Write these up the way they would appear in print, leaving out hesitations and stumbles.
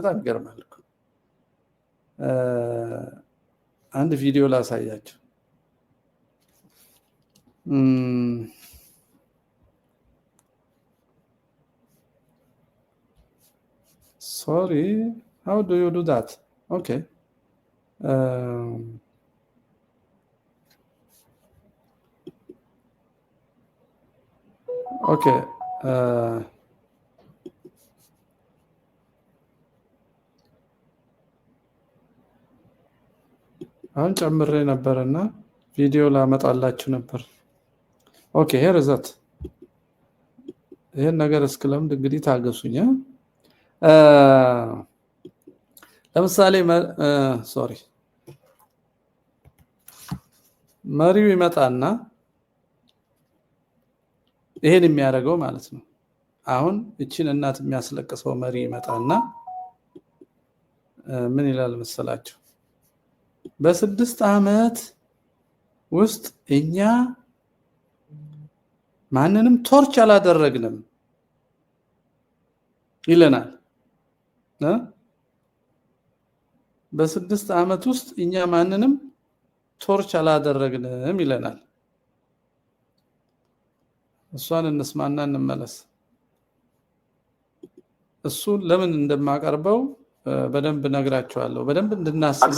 በጣም ይገርማል እኮ አንድ ቪዲዮ ላሳያችሁ sorry how do you do that okay okay አሁን ጨምሬ ነበርና ቪዲዮ ላመጣላችሁ ነበር ኦኬ here is it ይሄን ነገር እስከለምድ እንግዲህ ታገሱኝ ለምሳሌ ሶሪ መሪው ይመጣና ይሄን የሚያደርገው ማለት ነው አሁን እቺን እናት የሚያስለቅሰው መሪ ይመጣና ምን ይላል መሰላችሁ በ6 አመት ውስጥ እኛ ማንንም ቶርች አላደረግንም ይለናል በ6 አመት ውስጥ እኛ ማንንም ቶርች አላደረግንም ይለናል እሷን እንስማና እንመለስ እሱ ለምን እንደማቀርበው በደንብ ነግራቸዋለሁ በደንብ እንድናስብ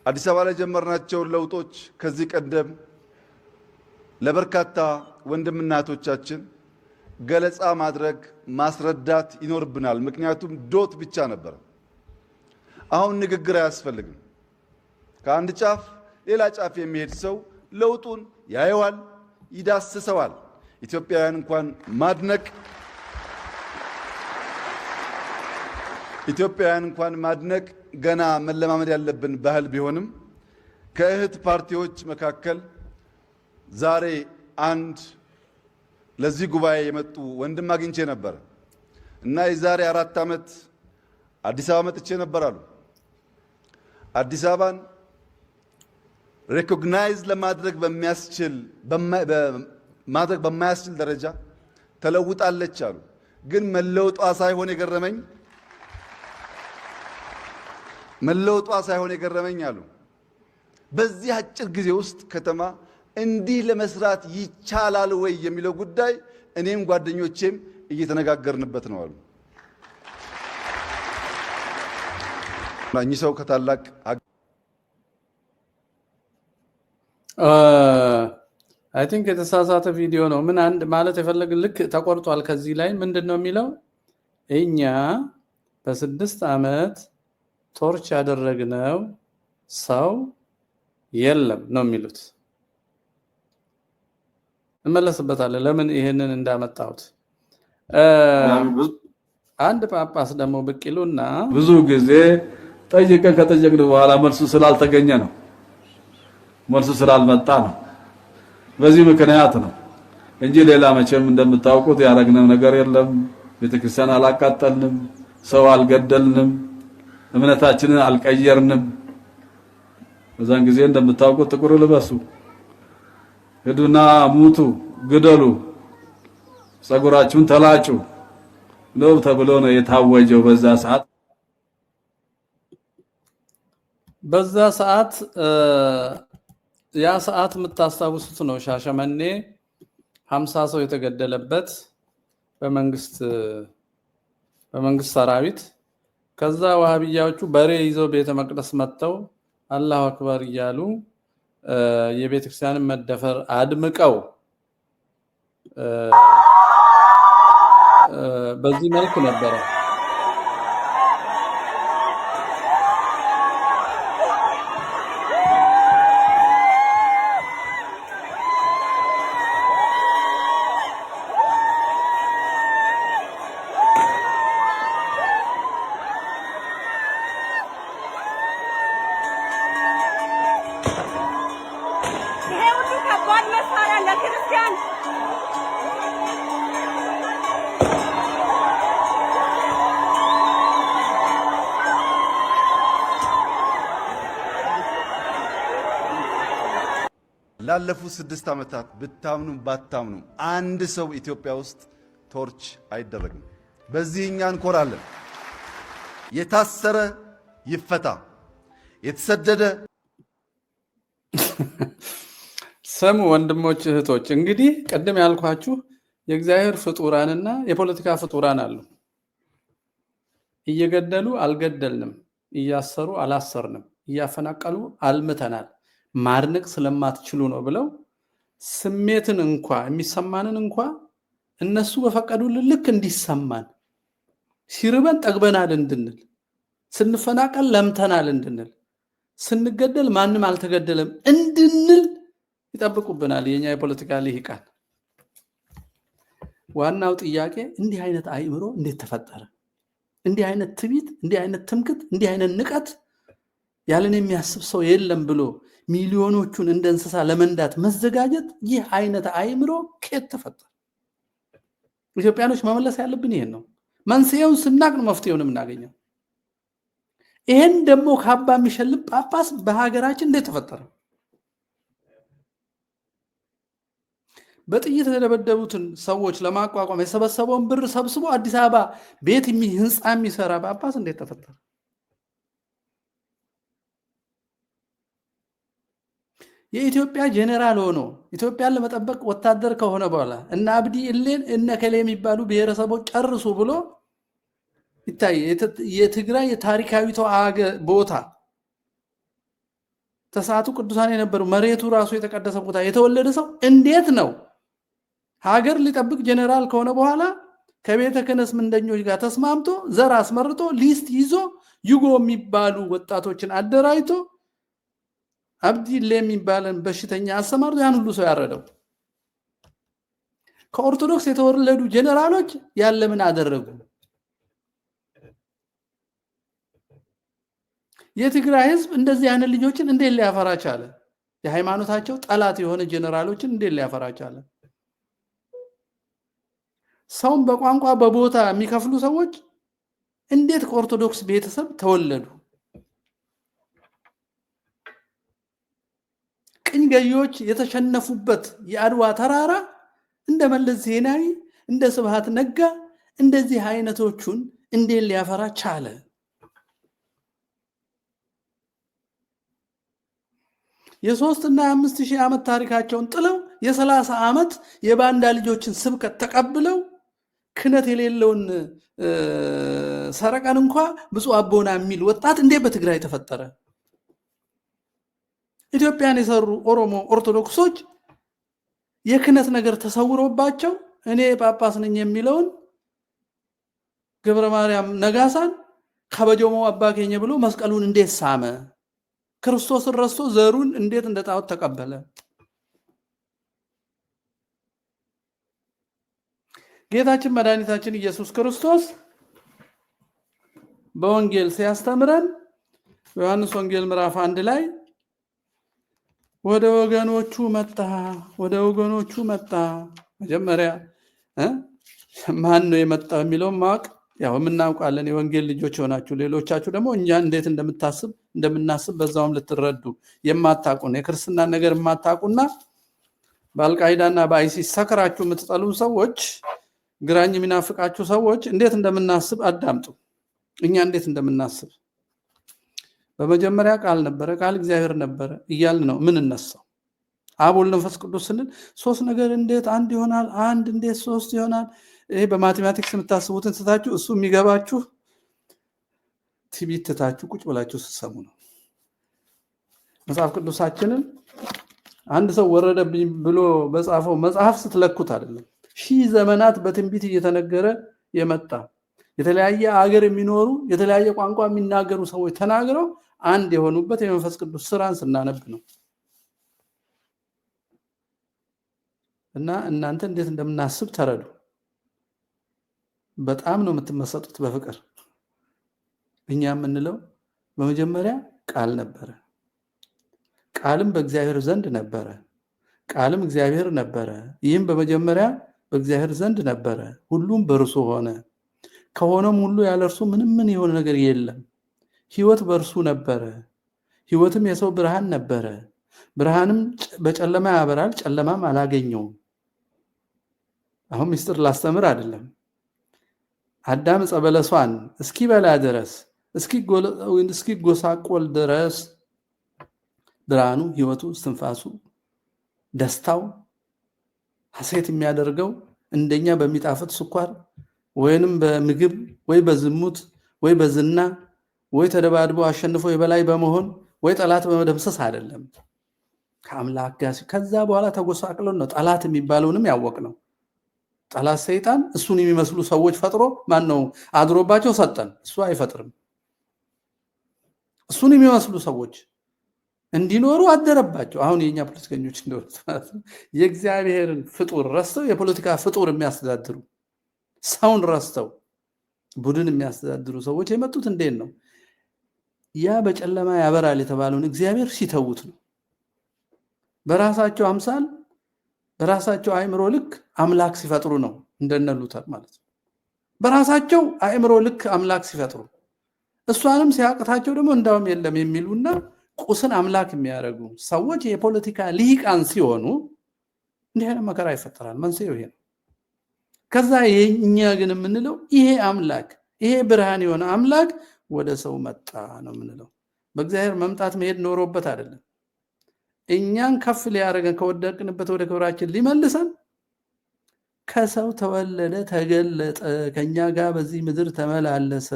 አዲስ አበባ ላይ ጀመርናቸው ለውጦች ከዚህ ቀደም ለበርካታ ወንድምናቶቻችን ገለጻ ማድረግ ማስረዳት ይኖርብናል ምክንያቱም ዶት ብቻ ነበር አሁን ንግግር አያስፈልግም ከአንድ ጫፍ ሌላ ጫፍ የሚሄድ ሰው ለውጡን ያየዋል ይዳስሰዋል ኢትዮጵያውያን እንኳን ማድነቅ ገና መለማመድ ያለብን ባህል ቢሆንም ከእህት ፓርቲዎች መካከል ዛሬ አንድ ለዚህ ጉባኤ የመጡ ወንድም አግኝቼ ነበር እና የዛሬ 4 አመት አዲስ አበባ መጥቼ ነበራሉ አዲስ አበባን ሪኮግናይዝ ለማድረግ በማያስችል ደረጃ ተለውጣለች አሉ ግን መለውጧ ሳይሆን የገረመኝ አሉ በዚህ አጭር ጊዜ ውስጥ ከተማ እንዲህ ለመስራት ይቻላል ወይ የሚለው ጉዳይ እኔም ጓደኞቼም እየተነጋገርንበት ነው አሉ ማኝ ሰው ከታላቅ I think የተሳሳተ ቪዲዮ ነው ምን አንድ ማለት የፈለገ ልክ ተቆርጧል ከዚህ ላይ ምንድነው የሚለው እኛ በ6 አመት ቶርች ያደረግነው ሰው የለም ነው የሚሉት እንመለስበታለን ለምን ይሄንን እንዳመጣሁት አንድ ጳጳስ ደግሞ በቂሉና ብዙ ጊዜ ከጠየቅን በኋላ መልሱ ስላልተገኘ ነው መልሱ ስላልመጣ ነው በዚህ ምክንያት ነው እንጂ ሌላ መቼም እንደምታውቁት ያረግነው ነገር የለም ቤተክርስቲያን አላቃጠልንም ሰው አልገደልንም እምነታችንን አልቀየርንም በዛን ጊዜ እንደምታውቁት ጥቁር ልበሱ ሄዱና ሙቱ ግደሉ ጸጉራችሁን ተላጩ ነው ተብሎ ነው የታወጀው በዛ ሰዓት ያ ሰዓት የምታስታውሱት ነው ሻሸመኔ 50 ሰው የተገደለበት በመንግስት ሰራዊት ከዛ ወሃቢያዎቹ በሬ ይዘው ቤተ መቅደስ መጥተው አላሁ አክበር እያሉ የቤተክርስቲያንን መደፈር አድምቀው በዚህ መልኩ ነበር ላለፉት 6 አመታት ብታምኑም ባታምኑም አንድ ሰው ኢትዮጵያ ውስጥ ቶርች አይደረግም በዚህ እኛ እንኮራለን የታሰረ ይፈታ፣ የተሰደደ ሰሙ ወንድሞች እህቶች፣ እንግዲህ ቀደም ያልኳችሁ የእግዚአብሔር ፍጡራንና የፖለቲካ ፍጡራን አሉ። እየገደሉ አልገደልንም፣ እያሰሩ አላሰርንም፣ እያፈናቀሉ አልምተናል፣ ማድነቅ ስለማትችሉ ነው ብለው ስሜትን እንኳ የሚሰማንን እንኳ እነሱ በፈቀዱልን ልክ እንዲሰማን፣ ሲርበን ጠግበናል እንድንል፣ ስንፈናቀል ለምተናል እንድንል፣ ስንገደል ማንም አልተገደለም እንድንል ይጠብቁብናል የኛ የፖለቲካ ልሂቃን። ዋናው ጥያቄ እንዲህ አይነት አእምሮ እንዴት ተፈጠረ? እንዲህ አይነት ትዕቢት፣ እንዲህ አይነት ትምክት፣ እንዲህ አይነት ንቀት ያለን የሚያስብ ሰው የለም ብሎ ሚሊዮኖቹን እንደ እንስሳ ለመንዳት መዘጋጀት፣ ይህ አይነት አእምሮ ከየት ተፈጠረ? ኢትዮጵያኖች መመለስ ያለብን ይሄን ነው። መንስኤውን ስናቅ ነው መፍትሄውን የምናገኘው። ይሄን ደግሞ ካባ የሚሸልም ጳጳስ በሀገራችን እንዴት ተፈጠረ? በጥይት የተደበደቡትን ሰዎች ለማቋቋም የሰበሰበውን ብር ሰብስቦ አዲስ አበባ ቤት ህንፃ የሚሰራ ጳጳስ እንዴት ተፈጠረ? የኢትዮጵያ ጄኔራል ሆኖ ኢትዮጵያን ለመጠበቅ ወታደር ከሆነ በኋላ እነ አብዲ ኢሌን እነ ከሌ የሚባሉ ብሔረሰቦች ጨርሱ ብሎ ይታይ የትግራይ የታሪካዊቷ ቦታ ተሳቱ ቅዱሳን የነበሩ መሬቱ ራሱ የተቀደሰ ቦታ የተወለደ ሰው እንዴት ነው ሀገር ሊጠብቅ ጄኔራል ከሆነ በኋላ ከቤተ ክህነት ምንደኞች ጋር ተስማምቶ ዘር አስመርጦ ሊስት ይዞ ዩጎ የሚባሉ ወጣቶችን አደራጅቶ አብዲሌ የሚባለን በሽተኛ አሰማርቶ ያን ሁሉ ሰው ያረደው? ከኦርቶዶክስ የተወለዱ ጄኔራሎች ያለምን አደረጉ? የትግራይ ህዝብ እንደዚህ አይነት ልጆችን እንዴት ሊያፈራ ቻለ? የሃይማኖታቸው ጠላት የሆነ ጄኔራሎችን እንዴት ሊያፈራ ቻለ? ሰውን በቋንቋ በቦታ የሚከፍሉ ሰዎች እንዴት ከኦርቶዶክስ ቤተሰብ ተወለዱ? ቅኝ ገዢዎች የተሸነፉበት የአድዋ ተራራ እንደ መለስ ዜናዊ እንደ ስብሃት ነጋ እንደዚህ አይነቶቹን እንዴት ሊያፈራ ቻለ? የ3 እና 5 ሺህ ዓመት ታሪካቸውን ጥለው የ30 ዓመት የባንዳ ልጆችን ስብከት ተቀብለው ክህነት የሌለውን ሰረቀን እንኳ ብፁዕ አቦና የሚል ወጣት እንዴት በትግራይ ተፈጠረ? ኢትዮጵያን የሰሩ ኦሮሞ ኦርቶዶክሶች የክህነት ነገር ተሰውሮባቸው እኔ ጳጳስ ነኝ የሚለውን ገብረ ማርያም ነጋሳን ከበጆሞ አባከኘ ብሎ መስቀሉን እንዴት ሳመ? ክርስቶስን ረስቶ ዘሩን እንዴት እንደ ጣዖት ተቀበለ? ጌታችን መድኃኒታችን ኢየሱስ ክርስቶስ በወንጌል ሲያስተምረን በዮሐንስ ወንጌል ምዕራፍ 1 ላይ ወደ ወገኖቹ መጣ። መጀመሪያ ማን ነው የመጣው የሚለውን ማወቅ ያው የምናውቃለን የወንጌል ልጆች ሆናችሁ፣ ሌሎቻችሁ ደግሞ እኛ እንዴት እንደምናስብ በዛውም ልትረዱ የማታውቁና የክርስትና ነገር የማታውቁና በአልቃይዳና በአይሲስ ሰክራችሁ የምትጠሉ ሰዎች፣ ግራኝ የሚናፍቃችሁ ሰዎች እንዴት እንደምናስብ አዳምጡ። እኛ እንዴት እንደምናስብ በመጀመሪያ ቃል ነበረ፣ ቃል እግዚአብሔር ነበረ እያልን ነው ምን እነሳው። አብ ወልድ መንፈስ ቅዱስ ስንል ሶስት ነገር እንዴት አንድ ይሆናል? አንድ እንዴት ሶስት ይሆናል? ይሄ በማቴማቲክስ የምታስቡትን ትታችሁ እሱ የሚገባችሁ ትቢት ትታችሁ ቁጭ ብላችሁ ስትሰሙ ነው። መጽሐፍ ቅዱሳችንን አንድ ሰው ወረደብኝ ብሎ በጻፈው መጽሐፍ ስትለኩት አይደለም፣ ሺህ ዘመናት በትንቢት እየተነገረ የመጣ የተለያየ ሀገር የሚኖሩ የተለያየ ቋንቋ የሚናገሩ ሰዎች ተናግረው አንድ የሆኑበት የመንፈስ ቅዱስ ስራን ስናነብ ነው። እና እናንተ እንዴት እንደምናስብ ተረዱ። በጣም ነው የምትመሰጡት በፍቅር። እኛ የምንለው በመጀመሪያ ቃል ነበረ፣ ቃልም በእግዚአብሔር ዘንድ ነበረ፣ ቃልም እግዚአብሔር ነበረ። ይህም በመጀመሪያ በእግዚአብሔር ዘንድ ነበረ፣ ሁሉም በእርሱ ሆነ፣ ከሆነም ሁሉ ያለ እርሱ ምንም የሆነ ነገር የለም። ሕይወት በእርሱ ነበረ፣ ሕይወትም የሰው ብርሃን ነበረ። ብርሃንም በጨለማ ያበራል፣ ጨለማም አላገኘውም። አሁን ምስጢር ላስተምር አይደለም። አዳም ዕፀ በለሷን እስኪበላ ድረስ እስኪጎሳቆል ድረስ ብርሃኑ፣ ህይወቱ፣ እስትንፋሱ፣ ደስታው ሐሴት የሚያደርገው እንደኛ በሚጣፍጥ ስኳር ወይንም በምግብ ወይ በዝሙት ወይ በዝና ወይ ተደባድቦ አሸንፎ የበላይ በመሆን ወይ ጠላት በመደምሰስ አይደለም። ከአምላክ ጋር ከዛ በኋላ ተጎሳቅሎን ነው ጠላት የሚባለውንም ያወቅ ነው። ጠላት ሰይጣን እሱን የሚመስሉ ሰዎች ፈጥሮ ማን ነው አድሮባቸው ሰጠን። እሱ አይፈጥርም። እሱን የሚመስሉ ሰዎች እንዲኖሩ አደረባቸው። አሁን የኛ ፖለቲከኞች እንደሆነ የእግዚአብሔርን ፍጡር ረስተው የፖለቲካ ፍጡር የሚያስተዳድሩ ሰውን ረስተው ቡድን የሚያስተዳድሩ ሰዎች የመጡት እንዴት ነው? ያ በጨለማ ያበራል የተባለውን እግዚአብሔር ሲተውት ነው። በራሳቸው አምሳል በራሳቸው አእምሮ ልክ አምላክ ሲፈጥሩ ነው። እንደነ ሉተር ማለት ነው። በራሳቸው አእምሮ ልክ አምላክ ሲፈጥሩ እሷንም ሲያቅታቸው ደግሞ እንዳውም የለም የሚሉና ቁስን አምላክ የሚያደርጉ ሰዎች የፖለቲካ ልሂቃን ሲሆኑ እንዲህ አይነት መከራ ይፈጠራል። መንስኤው ይሄ ነው። ከዛ እኛ ግን የምንለው ይሄ አምላክ ይሄ ብርሃን የሆነ አምላክ ወደ ሰው መጣ ነው የምንለው። በእግዚአብሔር መምጣት መሄድ ኖሮበት አይደለም። እኛን ከፍ ሊያደርገን ከወደቅንበት ወደ ክብራችን ሊመልሰን ከሰው ተወለደ፣ ተገለጠ፣ ከኛ ጋር በዚህ ምድር ተመላለሰ።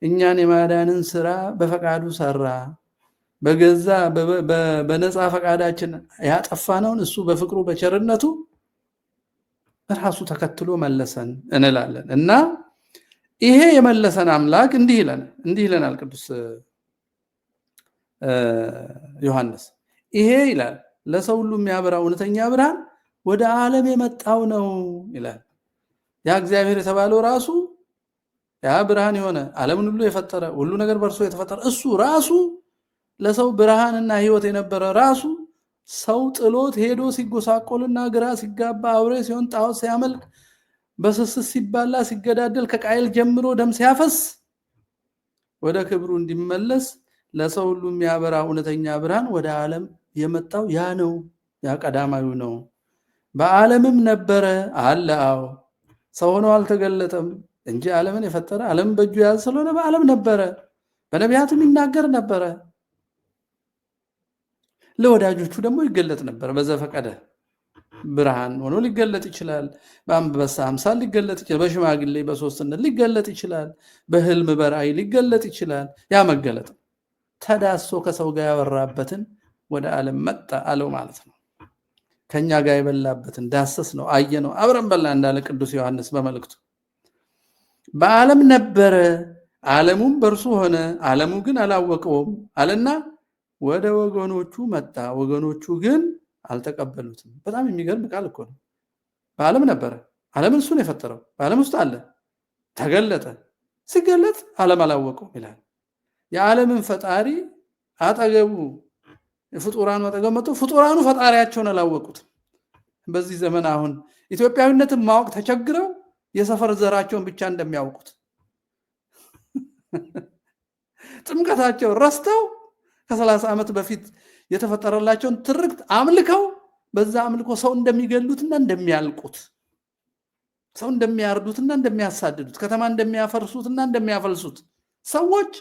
እኛን የማዳንን ስራ በፈቃዱ ሰራ። በገዛ በነፃ ፈቃዳችን ያጠፋነውን እሱ በፍቅሩ በቸርነቱ ራሱ ተከትሎ መለሰን እንላለን። እና ይሄ የመለሰን አምላክ እንዲህ ይለናል ቅዱስ ዮሐንስ። ይሄ ይላል ለሰው ሁሉ የሚያበራ እውነተኛ ብርሃን ወደ ዓለም የመጣው ነው ይላል። ያ እግዚአብሔር የተባለው ራሱ ያ ብርሃን የሆነ ዓለምን ሁሉ የፈጠረ ሁሉ ነገር በእርሱ የተፈጠረ እሱ ራሱ ለሰው ብርሃንና ሕይወት የነበረ ራሱ ሰው ጥሎት ሄዶ ሲጎሳቆልና ግራ ሲጋባ አውሬ ሲሆን ጣዖት ሲያመልክ በስስት ሲባላ ሲገዳደል ከቃየል ጀምሮ ደም ሲያፈስ ወደ ክብሩ እንዲመለስ ለሰው ሁሉ የሚያበራ እውነተኛ ብርሃን ወደ ዓለም የመጣው ያ ነው። ያ ቀዳማዊው ነው። በዓለምም ነበረ አለ። አዎ ሰው ሆኖ አልተገለጠም እንጂ ዓለምን የፈጠረ ዓለምን በእጁ የያዘ ስለሆነ በዓለም ነበረ። በነቢያትም ይናገር ነበረ። ለወዳጆቹ ደግሞ ይገለጥ ነበር። በዘፈቀደ ብርሃን ሆኖ ሊገለጥ ይችላል። በአንበሳ አምሳል ሊገለጥ ይችላል። በሽማግሌ በሶስትነት ሊገለጥ ይችላል። በህልም በራእይ ሊገለጥ ይችላል። ያ መገለጥ ተዳሶ ከሰው ጋር ያወራበትን ወደ ዓለም መጣ አለው ማለት ነው። ከኛ ጋር የበላበትን ዳሰስ ነው፣ አየ ነው፣ አብረን በላ እንዳለ ቅዱስ ዮሐንስ በመልእክቱ። በዓለም ነበረ፣ ዓለሙም በእርሱ ሆነ፣ ዓለሙ ግን አላወቀውም አለና ወደ ወገኖቹ መጣ፣ ወገኖቹ ግን አልተቀበሉትም። በጣም የሚገርም ቃል እኮ ነው። በዓለም ነበረ፣ ዓለምን እሱ ነው የፈጠረው፣ በዓለም ውስጥ አለ፣ ተገለጠ። ሲገለጥ ዓለም አላወቀውም ይላል። የዓለምን ፈጣሪ አጠገቡ ፍጡራኑ አጠገብ መጥቶ ፍጡራኑ ፈጣሪያቸውን አላወቁትም። በዚህ ዘመን አሁን ኢትዮጵያዊነትን ማወቅ ተቸግረው የሰፈር ዘራቸውን ብቻ እንደሚያውቁት ጥምቀታቸውን ረስተው ከ30 ዓመት በፊት የተፈጠረላቸውን ትርክት አምልከው በዛ አምልኮ ሰው እንደሚገሉትና እንደሚያልቁት፣ ሰው እንደሚያርዱትና እንደሚያሳድዱት፣ ከተማ እንደሚያፈርሱትና እንደሚያፈልሱት ሰዎች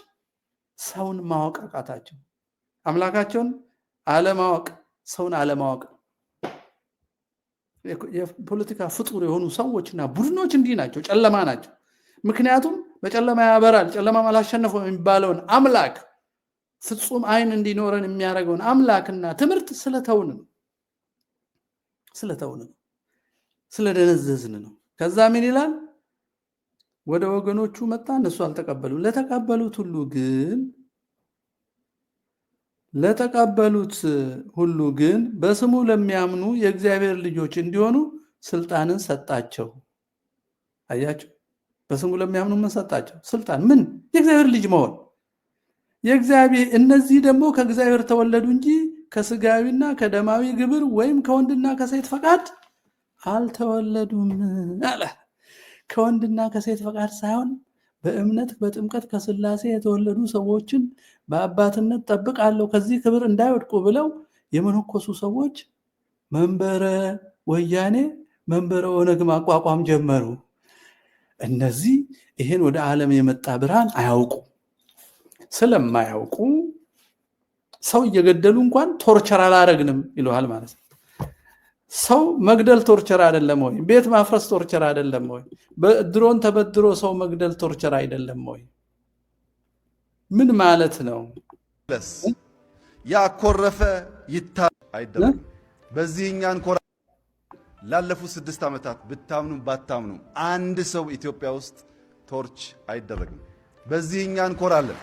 ሰውን ማወቅ አቃታቸው። አምላካቸውን አለማወቅ ሰውን አለማወቅ። የፖለቲካ ፍጡር የሆኑ ሰዎችና ቡድኖች እንዲህ ናቸው፣ ጨለማ ናቸው። ምክንያቱም በጨለማ ያበራል ጨለማ አላሸነፈው የሚባለውን አምላክ ፍጹም አይን እንዲኖረን የሚያደርገውን አምላክና ትምህርት ስለተውን ነው፣ ስለደነዘዝን ነው። ከዛ ምን ይላል? ወደ ወገኖቹ መጣ፣ እነሱ አልተቀበሉ። ለተቀበሉት ሁሉ ግን በስሙ ለሚያምኑ የእግዚአብሔር ልጆች እንዲሆኑ ስልጣንን ሰጣቸው። አያቸው፣ በስሙ ለሚያምኑ ምን ሰጣቸው? ስልጣን። ምን? የእግዚአብሔር ልጅ መሆን። እነዚህ ደግሞ ከእግዚአብሔር ተወለዱ እንጂ ከስጋዊና ከደማዊ ግብር ወይም ከወንድና ከሴት ፈቃድ አልተወለዱም አለ። ከወንድና ከሴት ፈቃድ ሳይሆን በእምነት በጥምቀት ከስላሴ የተወለዱ ሰዎችን በአባትነት ጠብቃለሁ ከዚህ ክብር እንዳይወድቁ ብለው የመነኮሱ ሰዎች መንበረ ወያኔ መንበረ ኦነግ ማቋቋም ጀመሩ። እነዚህ ይሄን ወደ ዓለም የመጣ ብርሃን አያውቁ ስለማያውቁ ሰው እየገደሉ እንኳን ቶርቸር አላረግንም ይለዋል ማለት ነው። ሰው መግደል ቶርቸር አይደለም ወይ? ቤት ማፍረስ ቶርቸር አይደለም ወይ? በድሮን ተበድሮ ሰው መግደል ቶርቸር አይደለም ወይ? ምን ማለት ነው? ያኮረፈ ይታ አይደለም። በዚህኛን ኮራ ላለፉት 6 ዓመታት ብታምኑ ባታምኑ አንድ ሰው ኢትዮጵያ ውስጥ ቶርች አይደረግም። በዚህኛን ኮራለን።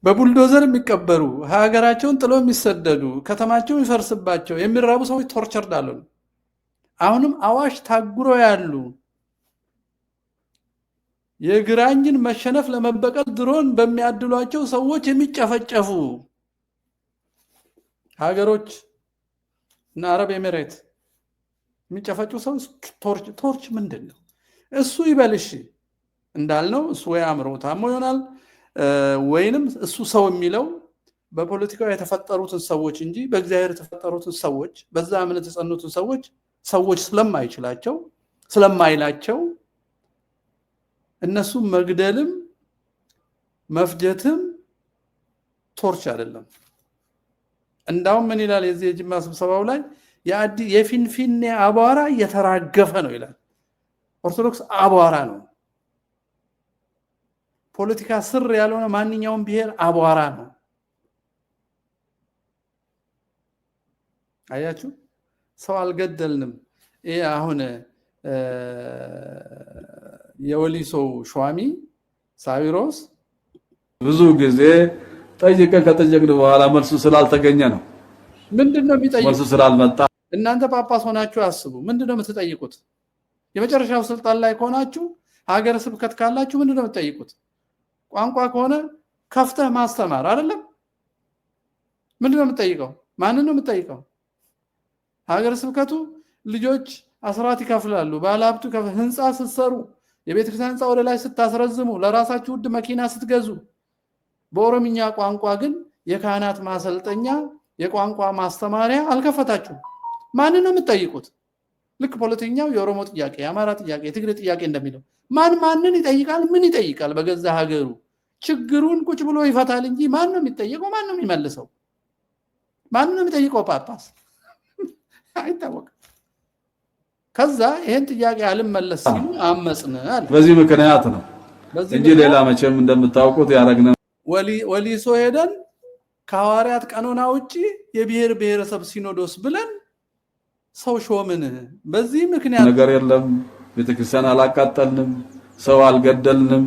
በቡልዶዘር የሚቀበሩ ሀገራቸውን ጥሎ የሚሰደዱ ከተማቸው የሚፈርስባቸው የሚራቡ ሰዎች ቶርቸር ዳሉ። አሁንም አዋሽ ታጉሮ ያሉ የግራኝን መሸነፍ ለመበቀል ድሮን በሚያድሏቸው ሰዎች የሚጨፈጨፉ ሀገሮች እና አረብ ኤሚሬት የሚጨፈጩ ሰው ቶርች ምንድነው? እሱ ይበልሽ እንዳልነው እሱ ወይ አምሮ ታሞ ይሆናል ወይንም እሱ ሰው የሚለው በፖለቲካው የተፈጠሩትን ሰዎች እንጂ በእግዚአብሔር የተፈጠሩትን ሰዎች በዛ እምነት የጸኑትን ሰዎች ስለማይላቸው እነሱ መግደልም መፍጀትም ቶርች አይደለም። እንዳውም ምን ይላል የዚህ የጅማ ስብሰባው ላይ የፊንፊኔ አቧራ እየተራገፈ ነው ይላል። ኦርቶዶክስ አቧራ ነው። ፖለቲካ ስር ያልሆነ ማንኛውም ብሔር አቧራ ነው። አያችሁ፣ ሰው አልገደልንም። ይሄ አሁን የወሊሶ ሿሚ ሳዊሮስ ብዙ ጊዜ ጠይቀን ከጠየቅን በኋላ መልሱ ስላልተገኘ ነው። ምንድነው የሚጠይቁት? መልሱ ስላልመጣ እናንተ ጳጳስ ሆናችሁ አስቡ። ምንድነው የምትጠይቁት? የመጨረሻው ስልጣን ላይ ከሆናችሁ ሀገረ ስብከት ካላችሁ ምንድነው የምትጠይቁት? ቋንቋ ከሆነ ከፍተህ ማስተማር አይደለም? ምንድነው የምትጠይቀው? ማንን ነው የምትጠይቀው? ሀገረ ስብከቱ ልጆች አስራት ይከፍላሉ። ባለሀብቱ ህንፃ ስትሰሩ፣ የቤተክርስቲያን ህንፃ ወደ ላይ ስታስረዝሙ፣ ለራሳችሁ ውድ መኪና ስትገዙ፣ በኦሮምኛ ቋንቋ ግን የካህናት ማሰልጠኛ የቋንቋ ማስተማሪያ አልከፈታችሁም። ማንን ነው የምትጠይቁት? ልክ ፖለቲከኛው የኦሮሞ ጥያቄ፣ የአማራ ጥያቄ፣ የትግሬ ጥያቄ እንደሚለው ማንን ይጠይቃል? ምን ይጠይቃል? በገዛ ሀገሩ ችግሩን ቁጭ ብሎ ይፈታል እንጂ ማን ነው የሚጠይቀው? ማን ነው የሚመልሰው? ማን ነው የሚጠይቀው? ጳጳስ አይታወቅም። ከዛ ይሄን ጥያቄ አልመለስ ሲሉ አመጽን አለ። በዚህ ምክንያት ነው እንጂ ሌላ መቼም እንደምታውቁት ያረግነ ወሊሶ ሄደን ከሐዋርያት ቀኖና ውጪ የብሔር ብሔረሰብ ሲኖዶስ ብለን ሰው ሾምን። በዚህ ምክንያት ነገር የለም። ቤተክርስቲያን አላቃጠልንም፣ ሰው አልገደልንም፣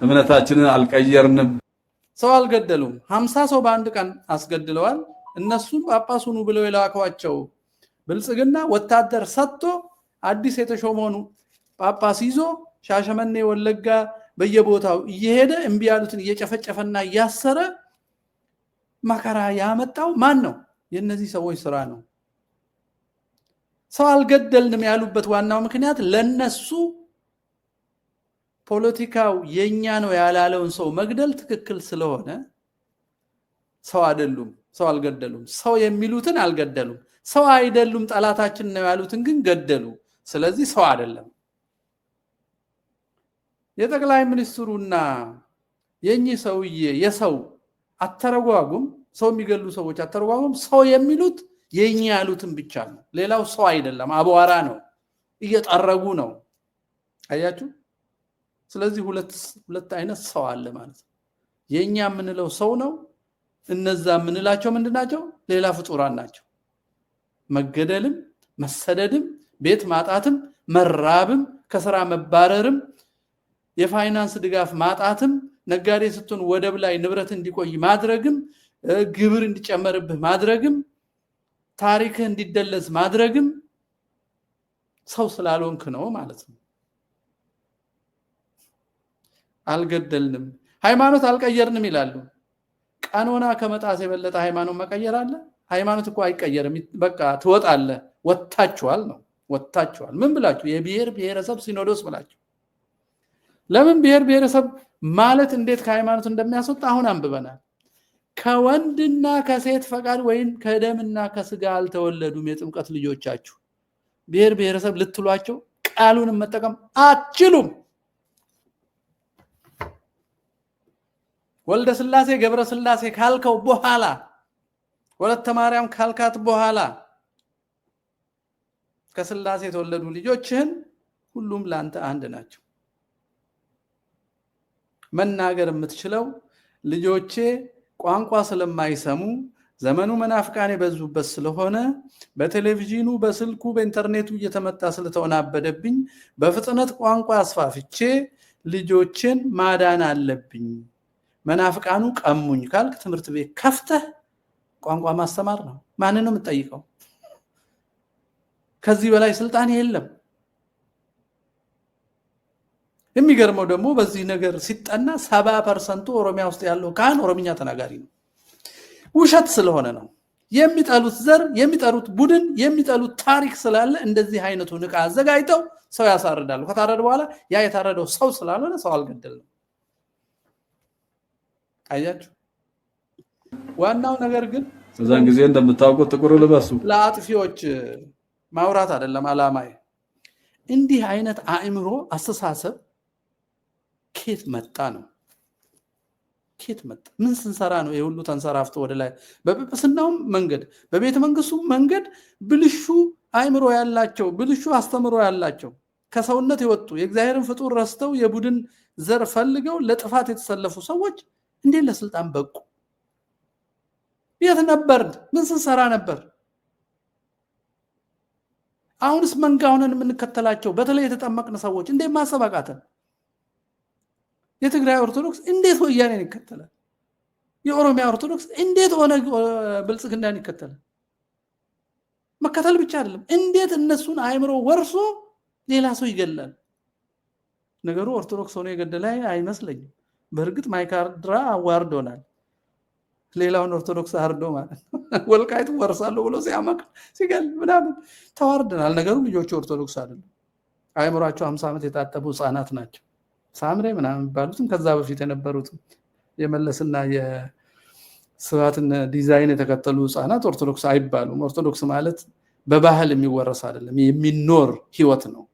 እምነታችንን አልቀየርንም። ሰው አልገደሉም። 50 ሰው በአንድ ቀን አስገድለዋል። እነሱም ጳጳስ ሁኑ ብለው የላኳቸው ብልጽግና ወታደር ሰጥቶ አዲስ የተሾመውን ጳጳስ ይዞ ሻሸመኔ ወለጋ በየቦታው እየሄደ እምቢ ያሉትን እየጨፈጨፈና እያሰረ መከራ ያመጣው ማን ነው? የነዚህ ሰዎች ስራ ነው። ሰው አልገደልንም ያሉበት ዋናው ምክንያት ለነሱ ፖለቲካው የኛ ነው ያላለውን ሰው መግደል ትክክል ስለሆነ ሰው አይደሉም፣ ሰው አልገደሉም። ሰው የሚሉትን አልገደሉም። ሰው አይደሉም ጠላታችን ነው ያሉትን ግን ገደሉ። ስለዚህ ሰው አይደለም። የጠቅላይ ሚኒስትሩና የኚህ ሰውዬ የሰው አተረጓጉም ሰው የሚገሉ ሰዎች አተረጓጉም ሰው የሚሉት የኛ ያሉትን ብቻ ነው። ሌላው ሰው አይደለም፣ አቧራ ነው፣ እየጠረጉ ነው። አያችሁ? ስለዚህ ሁለት አይነት ሰው አለ ማለት ነው። የኛ የምንለው ሰው ነው። እነዛ የምንላቸው ምንድናቸው? ሌላ ፍጡራን ናቸው። መገደልም መሰደድም ቤት ማጣትም መራብም ከስራ መባረርም የፋይናንስ ድጋፍ ማጣትም ነጋዴ ስትሆን ወደብ ላይ ንብረት እንዲቆይ ማድረግም ግብር እንዲጨመርብህ ማድረግም ታሪክህ እንዲደለዝ ማድረግም ሰው ስላልሆንክ ነው ማለት ነው። አልገደልንም፣ ሃይማኖት አልቀየርንም ይላሉ። ቀኖና ከመጣስ የበለጠ ሃይማኖት መቀየር አለ? ሃይማኖት እኮ አይቀየርም። በቃ ትወጣለህ። ወጣችኋል ነው። ወጣችኋል። ምን ብላችሁ? የብሔር ብሔረሰብ ሲኖዶስ ብላችሁ። ለምን ብሔር ብሔረሰብ ማለት እንዴት ከሃይማኖት እንደሚያስወጣ አሁን አንብበናል። ከወንድና ከሴት ፈቃድ ወይም ከደምና ከስጋ አልተወለዱም የጥምቀት ልጆቻችሁ። ብሔር ብሔረሰብ ልትሏቸው ቃሉን መጠቀም አትችሉም። ወልደ ስላሴ ገብረ ስላሴ ካልከው በኋላ ወለተ ማርያም ካልካት በኋላ ከስላሴ የተወለዱ ልጆችህን ሁሉም ላንተ አንድ ናቸው። መናገር የምትችለው ልጆቼ ቋንቋ ስለማይሰሙ ዘመኑ መናፍቃን የበዙበት ስለሆነ በቴሌቪዥኑ በስልኩ በኢንተርኔቱ እየተመጣ ስለተወናበደብኝ በፍጥነት ቋንቋ አስፋፍቼ ልጆችን ማዳን አለብኝ። መናፍቃኑ ቀሙኝ ካልክ ትምህርት ቤት ከፍተህ ቋንቋ ማስተማር ነው። ማንን ነው የምትጠይቀው? ከዚህ በላይ ስልጣን የለም። የሚገርመው ደግሞ በዚህ ነገር ሲጠና 70% ኦሮሚያ ውስጥ ያለው ካህን ኦሮምኛ ተናጋሪ ነው። ውሸት ስለሆነ ነው። የሚጠሉት ዘር፣ የሚጠሉት ቡድን፣ የሚጠሉት ታሪክ ስላለ እንደዚህ አይነቱ ንቃ አዘጋጅተው ሰው ያሳርዳሉ። ከታረደ በኋላ ያ የታረደው ሰው ስላልሆነ ሰው አልገደልንም። አያችሁ። ዋናው ነገር ግን በዛን ጊዜ እንደምታውቁት ጥቁር ልበሱ ለአጥፊዎች ማውራት አይደለም አላማዬ። እንዲህ አይነት አእምሮ አስተሳሰብ ኬት መጣ ነው? ኬት መጣ? ምን ስንሰራ ነው የሁሉ ተንሰራፍቶ ወደ ላይ? በጵጵስናውም መንገድ በቤተ መንግስቱ መንገድ ብልሹ አእምሮ ያላቸው ብልሹ አስተምሮ ያላቸው ከሰውነት የወጡ የእግዚአብሔርን ፍጡር ረስተው የቡድን ዘር ፈልገው ለጥፋት የተሰለፉ ሰዎች እንዴት ለስልጣን በቁ? የት ነበር? ምን ስንሰራ ነበር? አሁንስ መንጋ ሆነን የምንከተላቸው በተለይ የተጠመቅን ሰዎች እንዴት ማሰብ አቃተን? የትግራይ ኦርቶዶክስ እንዴት ወያኔን ይከተላል? የኦሮሚያ ኦርቶዶክስ እንዴት ሆነ ብልጽግናን ይከተላል? መከተል ብቻ አይደለም፣ እንዴት እነሱን አእምሮ ወርሶ ሌላ ሰው ይገላል? ነገሩ ኦርቶዶክስ ሆኖ የገደለ አይመስለኝም። በእርግጥ ማይካድራ አዋርዶናል። ሌላውን ኦርቶዶክስ አርዶ ማለት ወልቃይት ወርሳለሁ ብሎ ሲያመቅ ሲገል ምናምን ተዋርደናል። ነገሩ ልጆቹ ኦርቶዶክስ አይደሉም። አእምሯቸው 50 ዓመት የታጠቡ ህፃናት ናቸው። ሳምሬ ምናምን የሚባሉትም ከዛ በፊት የነበሩት የመለስና የስብሃትን ዲዛይን የተከተሉ ህፃናት ኦርቶዶክስ አይባሉም። ኦርቶዶክስ ማለት በባህል የሚወረስ አይደለም፣ የሚኖር ህይወት ነው።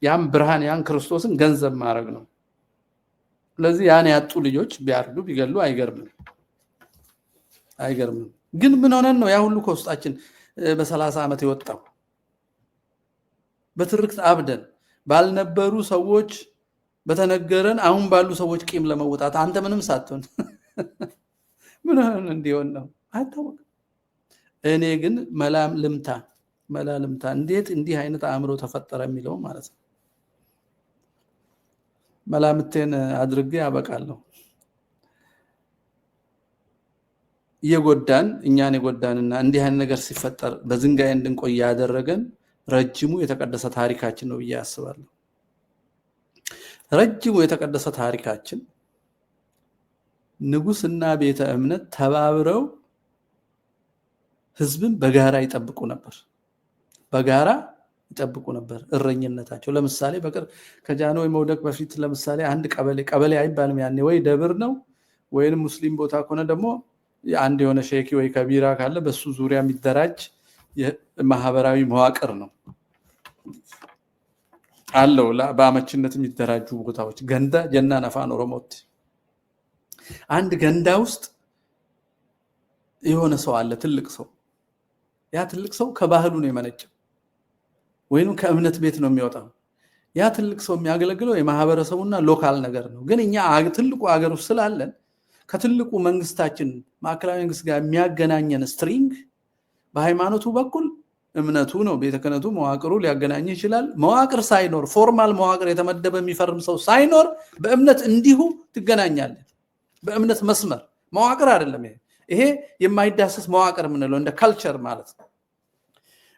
ያም ብርሃን ያን ክርስቶስን ገንዘብ ማድረግ ነው። ስለዚህ ያን ያጡ ልጆች ቢያርዱ ቢገሉ አይገርምም። ግን ምን ሆነን ነው ያ ሁሉ ከውስጣችን በ30 ዓመት የወጣው? በትርክት አብደን ባልነበሩ ሰዎች በተነገረን አሁን ባሉ ሰዎች ቂም ለመውጣት አንተ ምንም ሳትሆን ምን ሆነን እንዲሆን ነው አይታወቅም። እኔ ግን መላም ልምታ እንዴት እንዲህ አይነት አእምሮ ተፈጠረ የሚለው ማለት ነው። መላምቴን አድርጌ ያበቃለሁ። የጎዳን እኛን የጎዳንና እንዲህ አይነት ነገር ሲፈጠር በዝንጋይ እንድንቆይ ያደረገን ረጅሙ የተቀደሰ ታሪካችን ነው ብዬ አስባለሁ። ረጅሙ የተቀደሰ ታሪካችን ንጉስና ቤተ እምነት ተባብረው ህዝብን በጋራ ይጠብቁ ነበር። እረኝነታቸው ለምሳሌ ከጃንሆይ መውደቅ በፊት ለምሳሌ አንድ ቀበሌ አይባልም ያኔ፣ ወይ ደብር ነው ወይንም ሙስሊም ቦታ ከሆነ ደግሞ አንድ የሆነ ሼኪ ወይ ከቢራ ካለ በሱ ዙሪያ የሚደራጅ ማህበራዊ መዋቅር ነው አለው። በአመችነት የሚደራጁ ቦታዎች ገንዳ ጀናን አፋን ኦሮሞት አንድ ገንዳ ውስጥ የሆነ ሰው አለ፣ ትልቅ ሰው። ያ ትልቅ ሰው ከባህሉ ነው የመነጨው ወይንም ከእምነት ቤት ነው የሚወጣው። ያ ትልቅ ሰው የሚያገለግለው የማህበረሰቡና ሎካል ነገር ነው። ግን እኛ ትልቁ ሀገር ውስጥ ስላለን ከትልቁ መንግስታችን ማዕከላዊ መንግስት ጋር የሚያገናኘን ስትሪንግ በሃይማኖቱ በኩል እምነቱ ነው። ቤተ ክህነቱ መዋቅሩ ሊያገናኝ ይችላል። መዋቅር ሳይኖር ፎርማል መዋቅር የተመደበ የሚፈርም ሰው ሳይኖር በእምነት እንዲሁ ትገናኛለህ። በእምነት መስመር መዋቅር አይደለም ይሄ የማይዳሰስ መዋቅር የምንለው እንደ ካልቸር ማለት ነው።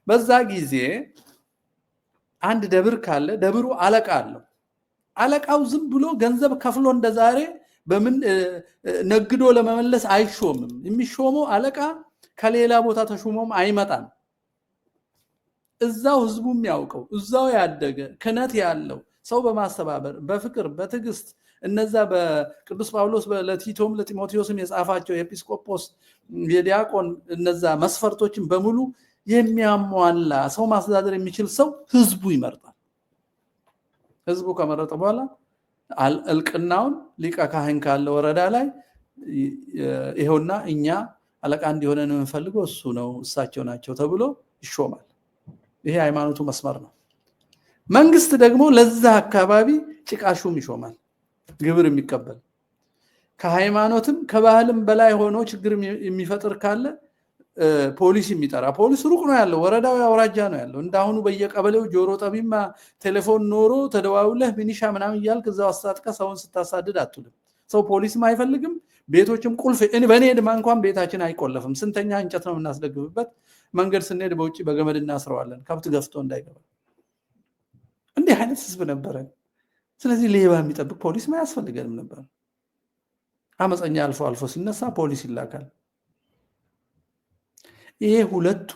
በዛ ጊዜ አንድ ደብር ካለ ደብሩ አለቃ አለው። አለቃው ዝም ብሎ ገንዘብ ከፍሎ እንደዛሬ በምን ነግዶ ለመመለስ አይሾምም። የሚሾመው አለቃ ከሌላ ቦታ ተሾሞም አይመጣም። እዛው ህዝቡ የሚያውቀው እዛው ያደገ ክህነት ያለው ሰው በማስተባበር በፍቅር በትዕግስት እነዛ በቅዱስ ጳውሎስ ለቲቶም ለጢሞቴዎስም የጻፋቸው የኤጲስቆጶስ የዲያቆን እነዛ መስፈርቶችን በሙሉ የሚያሟላ ሰው ማስተዳደር የሚችል ሰው ህዝቡ ይመርጣል። ህዝቡ ከመረጠ በኋላ እልቅናውን ሊቀ ካህን ካለ ወረዳ ላይ ይሄውና እኛ አለቃ እንዲሆነን የምንፈልገው እሱ ነው እሳቸው ናቸው ተብሎ ይሾማል። ይሄ ሃይማኖቱ መስመር ነው። መንግስት ደግሞ ለዛ አካባቢ ጭቃሹም ይሾማል፣ ግብር የሚቀበል ከሃይማኖትም ከባህልም በላይ ሆኖ ችግር የሚፈጥር ካለ ፖሊስ የሚጠራ። ፖሊስ ሩቅ ነው ያለው፣ ወረዳው አውራጃ ነው ያለው። እንዳሁኑ በየቀበሌው ጆሮ ጠቢማ ቴሌፎን ኖሮ ተደዋውለህ ሚኒሻ ምናምን እያልክ እዛው አስታጥቀ ሰውን ስታሳድድ አትልም። ሰው ፖሊስም አይፈልግም። ቤቶችም ቁልፍ በኔ ድማ እንኳን ቤታችን አይቆለፍም። ስንተኛ እንጨት ነው የምናስደግፍበት። መንገድ ስንሄድ በውጪ በገመድ እናስረዋለን ከብት ገፍቶ እንዳይገባ። እንዲህ አይነት ህዝብ ነበረ። ስለዚህ ሌባ የሚጠብቅ ፖሊስ ማያስፈልገንም ነበር። አመፀኛ አልፎ አልፎ ሲነሳ ፖሊስ ይላካል። ይሄ ሁለቱ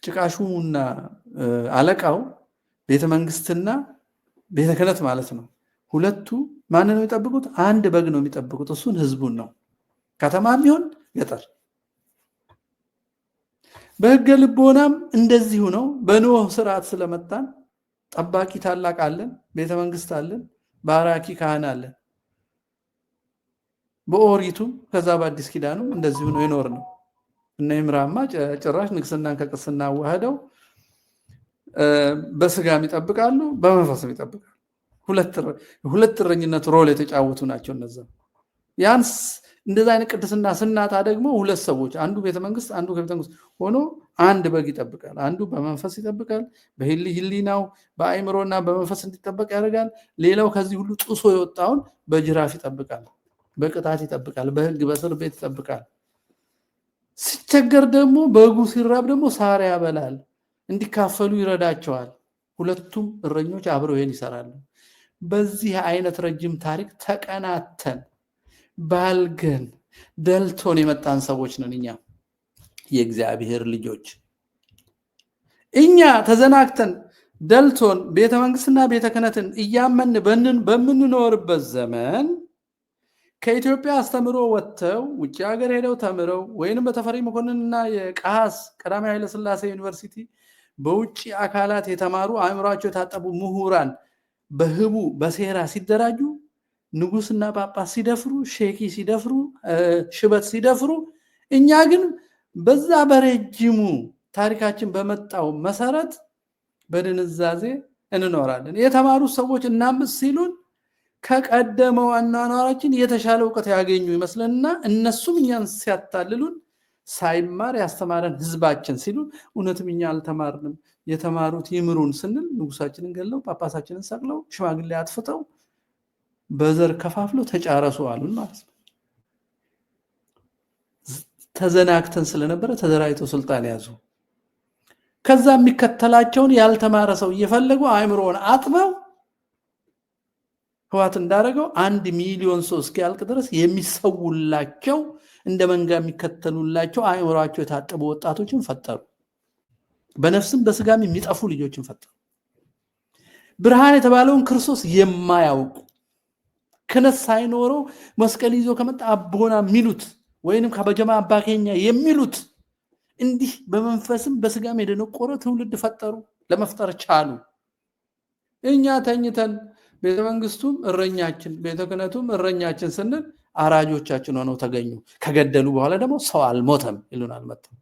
ጭቃሹና አለቃው ቤተመንግስትና ቤተ ክህነት ማለት ነው። ሁለቱ ማን ነው የሚጠብቁት? አንድ በግ ነው የሚጠብቁት። እሱን ህዝቡን ነው። ከተማም ይሁን ገጠር። በህገ ልቦናም እንደዚሁ ነው። በኖህ ስርዓት ስለመጣን ጠባቂ ታላቅ አለን፣ ቤተመንግስት አለን፣ ባራኪ ካህን አለን። በኦሪቱም ከዛ በአዲስ ኪዳኑም እንደዚሁ ነው የኖር ነው። እነ ይምራማ ጭራሽ ንግስናን ከቅስና ዋህደው በስጋም ይጠብቃሉ፣ በመንፈስም ይጠብቃሉ። ሁለት እረኝነት ሮል የተጫወቱ ናቸው እነዛ። ያንስ እንደዛ አይነት ቅድስና ስናጣ ደግሞ ሁለት ሰዎች፣ አንዱ ቤተመንግስት አንዱ ከቤተመንግስት ሆኖ አንድ በግ ይጠብቃል። አንዱ በመንፈስ ይጠብቃል፣ በህሊናው በአይምሮና በመንፈስ እንዲጠበቅ ያደርጋል። ሌላው ከዚህ ሁሉ ጥሶ የወጣውን በጅራፍ ይጠብቃል፣ በቅጣት ይጠብቃል፣ በህግ በእስር ቤት ይጠብቃል። ሲቸገር ደግሞ በጉ ሲራብ ደግሞ ሳር ያበላል፣ እንዲካፈሉ ይረዳቸዋል። ሁለቱም እረኞች አብረው ይሄን ይሰራሉ። በዚህ አይነት ረጅም ታሪክ ተቀናተን ባልገን ደልቶን የመጣን ሰዎች ነን። እኛ የእግዚአብሔር ልጆች እኛ ተዘናግተን ደልቶን ቤተመንግስትና ቤተ ክህነትን እያመን በምንኖርበት ዘመን ከኢትዮጵያ አስተምሮ ወጥተው ውጭ ሀገር ሄደው ተምረው ወይንም በተፈሪ መኮንንና የቃስ ቀዳማዊ ኃይለ ሥላሴ ዩኒቨርሲቲ በውጭ አካላት የተማሩ አእምሯቸው የታጠቡ ምሁራን በህቡ በሴራ ሲደራጁ ንጉስና ጳጳስ ሲደፍሩ፣ ሼኪ ሲደፍሩ፣ ሽበት ሲደፍሩ፣ እኛ ግን በዛ በረጅሙ ታሪካችን በመጣው መሰረት በድንዛዜ እንኖራለን። የተማሩ ሰዎች እናምስ ሲሉን ከቀደመው አኗኗራችን የተሻለ እውቀት ያገኙ ይመስለንና እነሱም እኛን ሲያታልሉን ሳይማር ያስተማረን ህዝባችን ሲሉ እውነትም እኛ አልተማርንም፣ የተማሩት ይምሩን ስንል ንጉሳችንን ገለው ጳጳሳችንን ሰቅለው ሽማግሌ አጥፍተው በዘር ከፋፍለው ተጫረሱ አሉን ማለት ነው። ተዘናግተን ስለነበረ ተደራጅተው ስልጣን ያዙ። ከዛ የሚከተላቸውን ያልተማረ ሰው እየፈለጉ አእምሮውን አጥበው ህዋት እንዳረገው 1 ሚሊዮን ሰው እስኪያልቅ ድረስ የሚሰውላቸው እንደ መንጋ የሚከተሉላቸው አእምሮአቸው የታጠቡ ወጣቶችን ፈጠሩ። በነፍስም በስጋም የሚጠፉ ልጆችን ፈጠሩ። ብርሃን የተባለውን ክርስቶስ የማያውቁ ክህነት ሳይኖረው መስቀል ይዞ ከመጣ አቦና የሚሉት ወይንም ከበጀማ አባከኛ የሚሉት እንዲህ በመንፈስም በስጋም የደነቆረ ትውልድ ፈጠሩ፣ ለመፍጠር ቻሉ። እኛ ተኝተን ቤተመንግስቱም እረኛችን ቤተ ክህነቱም እረኛችን ስንል አራጆቻችን ሆነው ተገኙ። ከገደሉ በኋላ ደግሞ ሰው አልሞተም ይሉናል መጥተው።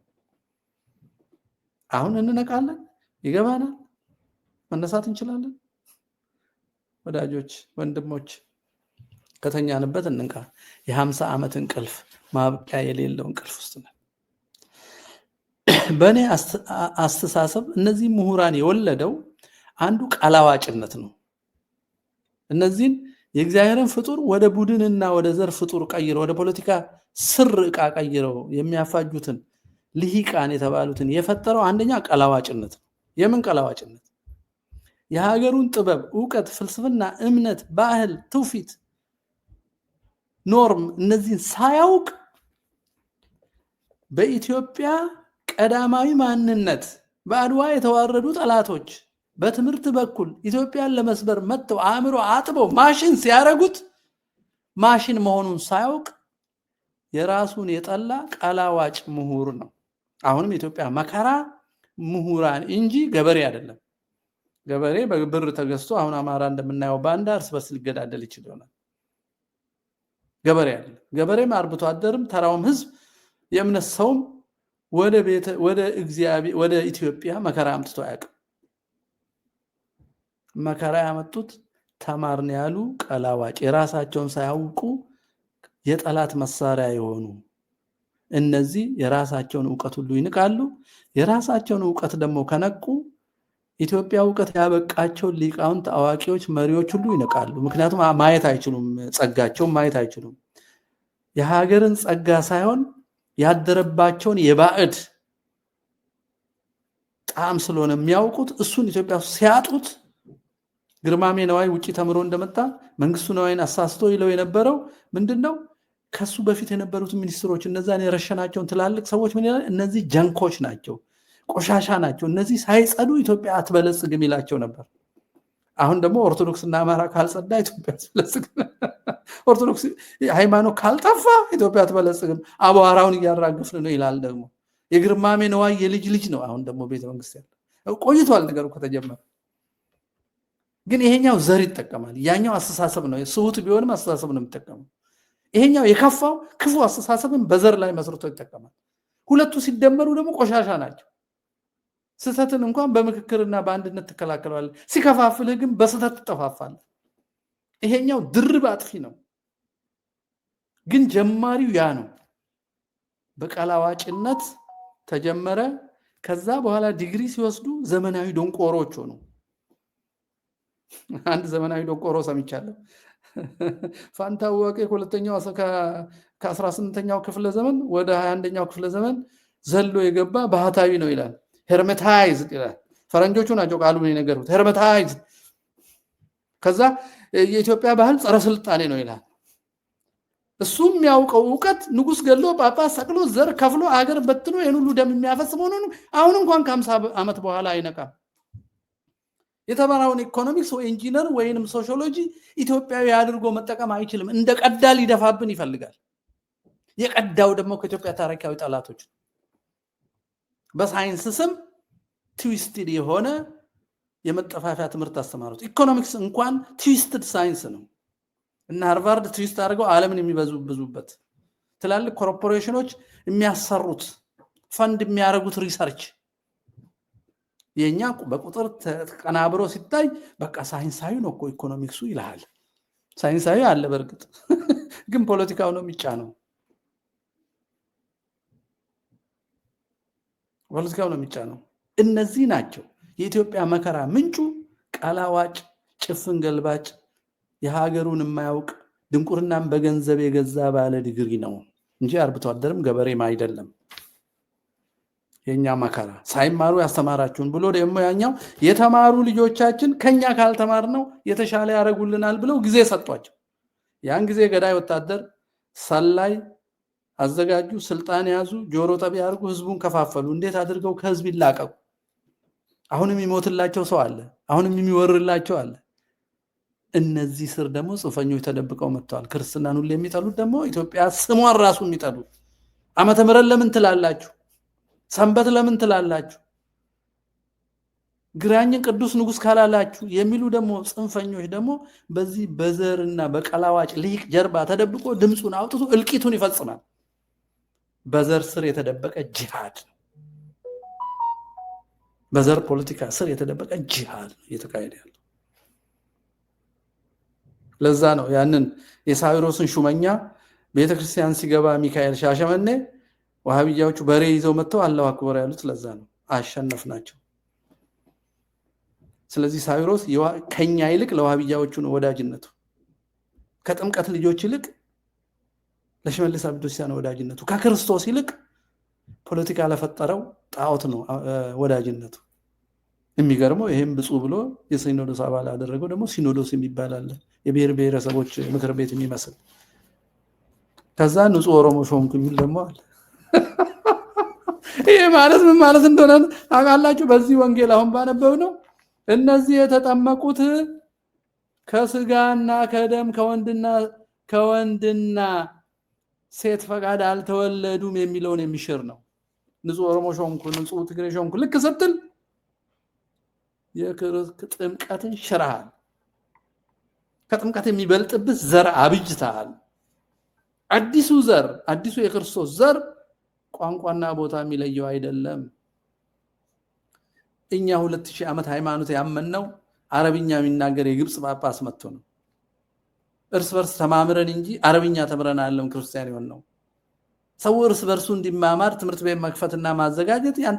አሁን እንነቃለን፣ ይገባናል፣ መነሳት እንችላለን። ወዳጆች ወንድሞች ከተኛንበት እንንቃ። የ50 ዓመት እንቅልፍ ማብቂያ የሌለው እንቅልፍ ውስጥ ነን። በእኔ አስተሳሰብ እነዚህ ምሁራን የወለደው አንዱ ቃላዋጭነት ነው። እነዚህን የእግዚአብሔርን ፍጡር ወደ ቡድንና ወደ ዘር ፍጡር ቀይረው ወደ ፖለቲካ ስር ዕቃ ቀይረው የሚያፋጁትን ልሂቃን የተባሉትን የፈጠረው አንደኛ ቃላዋጭነት ነው። የምን ቃላዋጭነት? የሀገሩን ጥበብ፣ ዕውቀት፣ ፍልስፍና፣ እምነት፣ ባህል፣ ትውፊት፣ ኖርም እነዚህን ሳያውቅ በኢትዮጵያ ቀዳማዊ ማንነት በአድዋ የተዋረዱ ጠላቶች በትምህርት በኩል ኢትዮጵያን ለመስበር መጥተው አእምሮ አጥበው ማሽን ሲያረጉት ማሽን መሆኑን ሳያውቅ የራሱን የጠላ ቃላዋጭ ምሁር ነው። አሁንም ኢትዮጵያ መከራ ምሁራን እንጂ ገበሬ አይደለም። ገበሬ በብር ተገዝቶ አሁን አማራ እንደምናየው ባንዳ እርስ በርስ ሊገዳደል ይችላል። ገበሬ አይደለም። ገበሬም አርብቶ አደርም ተራውም ህዝብ የእምነት ሰውም ወደ እግዚአብሔር ወደ ኢትዮጵያ መከራ አምጥቶ አያውቅም። መከራ ያመጡት ተማርን ያሉ ቀላዋጭ የራሳቸውን ሳያውቁ የጠላት መሳሪያ የሆኑ እነዚህ የራሳቸውን ዕውቀት ሁሉ ይንቃሉ። የራሳቸውን ዕውቀት ደግሞ ከነቁ ኢትዮጵያ ዕውቀት ያበቃቸው ሊቃውንት፣ አዋቂዎች፣ መሪዎች ሁሉ ይንቃሉ። ምክንያቱም ማየት አይችሉም፣ ጸጋቸውን ማየት አይችሉም። የሀገርን ጸጋ ሳይሆን ያደረባቸውን የባዕድ ጣም ስለሆነ የሚያውቁት እሱን ኢትዮጵያ ሲያጡት ግርማሜ ነዋይ ውጪ ተምሮ እንደመጣ መንግስቱ ነዋይን አሳስቶ ይለው የነበረው ምንድነው? ከሱ በፊት የነበሩት ሚኒስትሮች እነዛን የረሸናቸውን ትላልቅ ሰዎች ምን ይላል? እነዚህ ጀንኮች ናቸው፣ ቆሻሻ ናቸው፣ እነዚህ ሳይጸዱ ኢትዮጵያ አትበለጽግም ይላቸው ነበር። አሁን ደግሞ ኦርቶዶክስና አማራ ካልጸዳ ኢትዮጵያ አትበለጽግም፣ ኦርቶዶክስ ሃይማኖት ካልጠፋ ኢትዮጵያ አትበለጽግም፣ አቧራውን እያራገፍን ነው ይላል። ደግሞ የግርማሜ ነዋይ የልጅ ልጅ ነው። አሁን ደግሞ ቤተ መንግስት ያለው ቆይቷል ነገሩ ከተጀመረ። ግን ይሄኛው ዘር ይጠቀማል፣ ያኛው አስተሳሰብ ነው። ስሁት ቢሆንም አስተሳሰብ ነው የሚጠቀመው። ይሄኛው የከፋው ክፉ አስተሳሰብን በዘር ላይ መስርቶ ይጠቀማል። ሁለቱ ሲደመሩ ደግሞ ቆሻሻ ናቸው። ስህተትን እንኳን በምክክርና በአንድነት ትከላከለዋለህ፣ ሲከፋፍልህ ግን በስህተት ትጠፋፋለህ። ይሄኛው ድርብ አጥፊ ነው። ግን ጀማሪው ያ ነው። በቀላዋጭነት ተጀመረ። ከዛ በኋላ ዲግሪ ሲወስዱ ዘመናዊ ዶንቆሮች ሆኑ። አንድ ዘመናዊ ዶንቆሮ ሰምቻለሁ። ፋንታወቀ ሁለተኛው ከ18ኛው ክፍለ ዘመን ወደ 21ኛው ክፍለ ዘመን ዘሎ የገባ ባህታዊ ነው ይላል። ሄርሜታይዝ ይላል። ፈረንጆቹ ናቸው ቃሉን የነገሩት። ሄርሜታይዝ ከዛ የኢትዮጵያ ባህል ጸረ ስልጣኔ ነው ይላል። እሱም የሚያውቀው ዕውቀት ንጉስ ገሎ ጳጳስ ሰቅሎ ዘር ከፍሎ አገር በትኖ የሁሉ ደም የሚያፈስ መሆኑን አሁን እንኳን ከ50 ዓመት በኋላ አይነቃም። የተማረውን ኢኮኖሚክስ ወይ ኢንጂነር ወይንም ሶሺዮሎጂ ኢትዮጵያዊ አድርጎ መጠቀም አይችልም። እንደ ቀዳ ሊደፋብን ይፈልጋል። የቀዳው ደግሞ ከኢትዮጵያ ታሪካዊ ጠላቶች በሳይንስ ስም ትዊስትድ የሆነ የመጠፋፊያ ትምህርት አስተማሩት። ኢኮኖሚክስ እንኳን ትዊስትድ ሳይንስ ነው እና ሃርቫርድ ትዊስት አድርገው ዓለምን የሚበዙበት ትላልቅ ኮርፖሬሽኖች የሚያሰሩት ፈንድ የሚያደርጉት ሪሰርች የኛ በቁጥር ተቀናብሮ ሲታይ በቃ ሳይንሳዊ ነው እኮ ኢኮኖሚክሱ ይላል። ሳይንሳዊ አለ በርግጥ ግን ፖለቲካው ነው የሚጫነው። ፖለቲካው ነው የሚጫነው። እነዚህ ናቸው የኢትዮጵያ መከራ ምንጩ። ቀላዋጭ፣ ጭፍን ገልባጭ፣ የሀገሩን የማያውቅ ድንቁርናን በገንዘብ የገዛ ባለ ዲግሪ ነው እንጂ አርብቶ አደርም ገበሬም አይደለም። የኛ መከራ ሳይማሩ ያስተማራችሁን ብሎ ደግሞ ያኛው የተማሩ ልጆቻችን ከኛ ካልተማር ነው የተሻለ ያረጉልናል ብለው ጊዜ ሰጧቸው። ያን ጊዜ ገዳይ ወታደር ሰላይ አዘጋጁ፣ ስልጣን ያዙ፣ ጆሮ ጠቢ ያርጉ፣ ህዝቡን ከፋፈሉ። እንዴት አድርገው ከህዝብ ይላቀቁ? አሁንም የሚሞትላቸው ሰው አለ፣ አሁንም የሚወርላቸው አለ። እነዚህ ስር ደግሞ ጽንፈኞች ተደብቀው መጥተዋል። ክርስትናን ሁሉ የሚጠሉት ደግሞ ኢትዮጵያ ስሟን ራሱ የሚጠሉት ዓመተ ምህረት ለምን ትላላችሁ? ሰንበት ለምን ትላላችሁ? ግራኝን ቅዱስ ንጉስ ካላላችሁ የሚሉ ደግሞ ጽንፈኞች ደግሞ በዚህ በዘርና በቀላዋጭ ሊቅ ጀርባ ተደብቆ ድምጹን አውጥቶ እልቂቱን ይፈጽማል። በዘር ስር የተደበቀ ጂሃድ፣ በዘር ፖለቲካ ስር የተደበቀ ጂሃድ እየተካሄደ ያለው። ለዛ ነው ያንን የሳዊሮስን ሹመኛ ቤተክርስቲያን ሲገባ ሚካኤል ሻሸመኔ ወሃቢያዎቹ በሬ ይዘው መጥተው አላሁ አክበር ያሉት ለዛ ነው። አሸነፍናቸው። ስለዚህ ሳዊሮስ ከኛ ይልቅ ለወሃቢያዎቹ ነው ወዳጅነቱ። ከጥምቀት ልጆች ይልቅ ለሽመልስ አብዲሳ ነው ወዳጅነቱ። ከክርስቶስ ይልቅ ፖለቲካ ለፈጠረው ጣዖት ነው ወዳጅነቱ። የሚገርመው ይሄም ብፁዕ ብሎ የሲኖዶስ አባል አደረገው። ደግሞ ሲኖዶስ የሚባል አለ፣ የብሔር ብሔረሰቦች ምክር ቤት የሚመስል። ከዛ ንጹህ ኦሮሞ ሾምኩ የሚል ደግሞ አለ። ይሄ ማለት ምን ማለት እንደሆነ አቃላችሁ? በዚህ ወንጌል አሁን ባነበብ ነው እነዚህ የተጠመቁት ከስጋና ከደም ከወንድና ሴት ፈቃድ አልተወለዱም የሚለውን የሚሽር ነው። ንጹህ ኦሮሞ ሾምኩ፣ ንጹህ ትግሬ ሾምኩ ልክ ስትል ጥምቀትን ሽረሃል። ከጥምቀት የሚበልጥብህ ዘር አብጅተሃል። አዲሱ ዘር አዲሱ የክርስቶስ ዘር ቋንቋና ቦታ የሚለየው አይደለም። እኛ 2000 ዓመት ሃይማኖት ያመንነው አረብኛ የሚናገር የግብጽ ጳጳስ መጥቶ ነው። እርስ በርስ ተማምረን እንጂ አረብኛ ተምረን አይደለም ክርስቲያን የሆነው። ሰው እርስ በርሱ እንዲማማር ትምህርት ቤት መክፈትና ማዘጋጀት ያን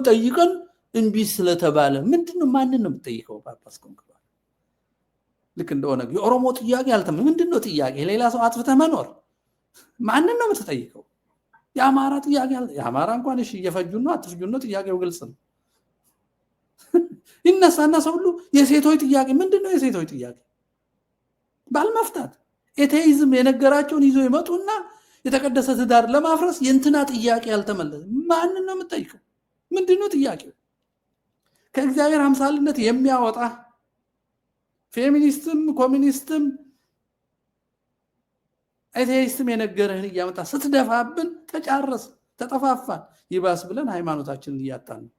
ጠይቀን እንቢ ስለተባለ ምንድነው ማንን ነው የምትጠይቀው? ጳጳስ ኮንክ ልክ እንደሆነ የኦሮሞ ጥያቄ አልተም ምንድነው ጥያቄ? ሌላ ሰው አጥፍተህ መኖር ማንን ነው የምትጠይቀው? የአማራ ጥያቄ አለ። የአማራ እንኳን እሺ እየፈጁን ነው አትፍጁን ነው ጥያቄው ግልጽ ነው። ይነሳና ሰው ሁሉ የሴቶች ጥያቄ ምንድነው? የሴቶች ጥያቄ ባልመፍታት ኤቴይዝም የነገራቸውን ይዞ ይመጡና የተቀደሰ ትዳር ለማፍረስ የእንትና ጥያቄ ያልተመለሰ ማንን ነው የምትጠይቀው? ምንድነው ጥያቄው? ከእግዚአብሔር አምሳልነት የሚያወጣ ፌሚኒስትም ኮሚኒስትም ኤቴይስትም የነገረህን እያመጣ ስትደፋብን ተጫረስ ተጠፋፋን። ይባስ ብለን ሃይማኖታችንን እያጣን ነው።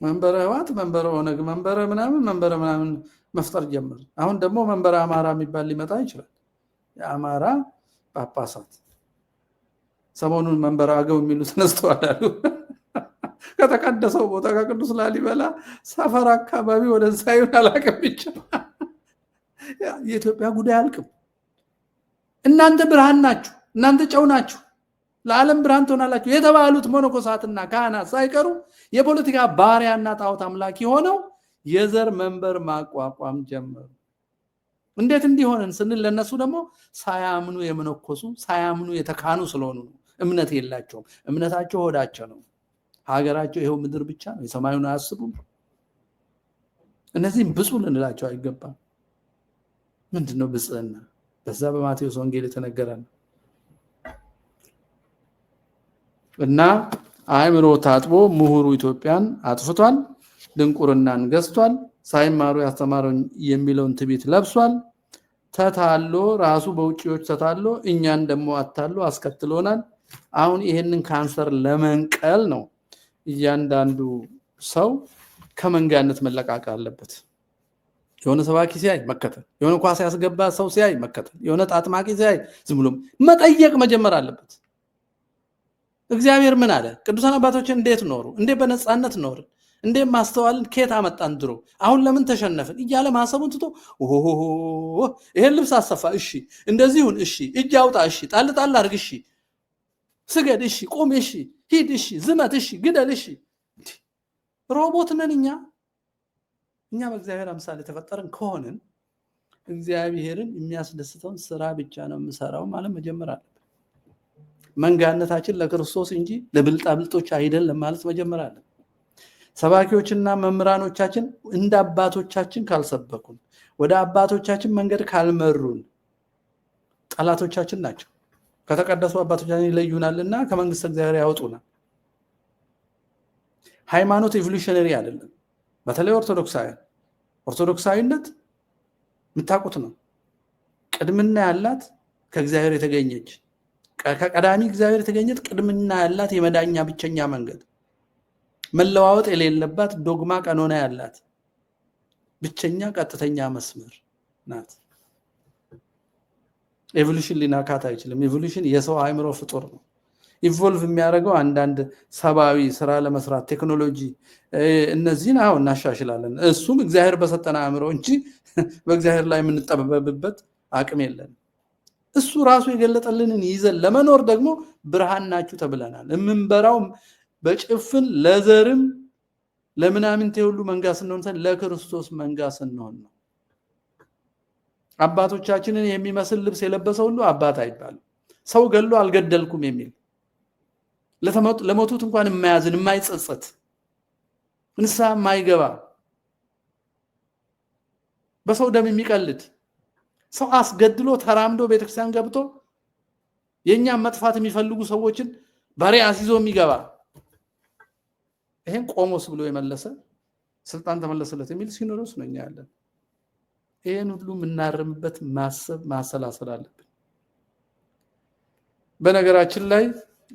መንበረ ህዋት መንበረ ኦነግ መንበረ ምናምን መፍጠር ጀመር። አሁን ደግሞ መንበረ አማራ የሚባል ሊመጣ ይችላል። የአማራ ጳጳሳት ሰሞኑን መንበረ አገው የሚሉ ተነስተዋል አሉ። ከተቀደሰው ቦታ ከቅዱስ ላሊበላ ሰፈር አካባቢ ወደዛ ይሁን አላውቅም ብቻ የኢትዮጵያ ጉዳይ አልቅም። እናንተ ብርሃን ናችሁ፣ እናንተ ጨው ናችሁ፣ ለዓለም ብርሃን ትሆናላችሁ የተባሉት መነኮሳትና ካህናት ሳይቀሩ የፖለቲካ ባሪያና ጣዖት አምላኪ ሆነው የዘር መንበር ማቋቋም ጀመሩ። እንዴት እንዲሆነን ስንል ለነሱ ደግሞ ሳያምኑ የመነኮሱ ሳያምኑ የተካኑ ስለሆኑ ነው። እምነት የላቸውም። እምነታቸው ሆዳቸው ነው። ሀገራቸው ይሄው ምድር ብቻ ነው። የሰማዩን አያስቡም። እነዚህም ብፁዕ ልንላቸው አይገባም። ምንድነው ብጽዕና? በዛ በማቴዎስ ወንጌል የተነገረ ነው። እና አእምሮ ታጥቦ ምሁሩ ኢትዮጵያን አጥፍቷል። ድንቁርናን ገዝቷል። ሳይማሩ ያስተማረውን የሚለውን ትቢት ለብሷል። ተታሎ ራሱ በውጪዎች ተታሎ እኛን ደግሞ አታሎ አስከትሎናል። አሁን ይሄንን ካንሰር ለመንቀል ነው እያንዳንዱ ሰው ከመንጋነት መለቃቀቅ አለበት። የሆነ ሰባኪ ሲያይ መከተል፣ የሆነ ኳስ ያስገባ ሰው ሲያይ መከተል፣ የሆነ ጣጥማቂ ሲያይ ዝም ብሎ መጠየቅ መጀመር አለበት። እግዚአብሔር ምን አለ? ቅዱሳን አባቶችን እንዴት ኖሩ? እንዴት በነፃነት ኖር? እንዴት ማስተዋልን ከየት አመጣን? ድሮ አሁን ለምን ተሸነፍን እያለ ማሰቡን ትቶ ይሄን ልብስ አሰፋ፣ እሺ እንደዚሁን፣ እሺ እጅ አውጣ፣ እሺ ጣል ጣል አድርግ፣ እሺ ስገድ፣ እሺ ቁም፣ እሺ ሂድ፣ እሺ ዝመት፣ እሺ ግደል፣ እሺ ሮቦት ነን እኛ። እኛ በእግዚአብሔር አምሳል የተፈጠርን ከሆንን እግዚአብሔርን የሚያስደስተውን ስራ ብቻ ነው የምሰራው ማለት መጀመር አለብን። መንጋነታችን ለክርስቶስ እንጂ ለብልጣብልጦች አይደለም ማለት መጀመር አለብን። ሰባኪዎችና መምህራኖቻችን እንደ አባቶቻችን ካልሰበኩን፣ ወደ አባቶቻችን መንገድ ካልመሩን ጠላቶቻችን ናቸው። ከተቀደሱ አባቶቻችን ይለዩናልና ከመንግስተ እግዚአብሔር ያወጡናል። ሃይማኖት ኢቮሉሽነሪ አይደለም። በተለይ ኦርቶዶክሳዊነት የምታውቁት ነው። ቅድምና ያላት ከእግዚአብሔር የተገኘች ከቀዳሚ እግዚአብሔር የተገኘች ቅድምና ያላት የመዳኛ ብቸኛ መንገድ፣ መለዋወጥ የሌለባት ዶግማ ቀኖና ያላት ብቸኛ ቀጥተኛ መስመር ናት። ኤቮሉሽን ሊናካት አይችልም። ኤቮሉሽን የሰው አእምሮ ፍጡር ነው። ኢቮልቭ የሚያደርገው አንዳንድ ሰባዊ ስራ ለመስራት ቴክኖሎጂ እነዚህን አሁን እናሻሽላለን። እሱም እግዚአብሔር በሰጠን አእምሮ እንጂ በእግዚአብሔር ላይ የምንጠበብበት አቅም የለንም። እሱ ራሱ የገለጠልንን ይዘን ለመኖር ደግሞ ብርሃን ናችሁ ተብለናል። የምንበራው በጭፍን ለዘርም ለምናምንቴ ሁሉ መንጋ ስንሆን ለክርስቶስ መንጋ ስንሆን ነው። አባቶቻችንን የሚመስል ልብስ የለበሰ ሁሉ አባት አይባልም። ሰው ገሎ አልገደልኩም የሚል ለሞቱት እንኳን የማያዝን የማይጸጸት ንስሐ የማይገባ በሰው ደም የሚቀልድ ሰው አስገድሎ ተራምዶ ቤተክርስቲያን ገብቶ የኛን መጥፋት የሚፈልጉ ሰዎችን ባሪያ አስይዞ የሚገባ ይሄን ቆሞስ ብሎ የመለሰ ስልጣን ተመለሰለት የሚል ሲኖዶስ ነው እኛ ያለን። ይሄን ሁሉ የምናርምበት ማሰብ ማሰላሰል አለብን። በነገራችን ላይ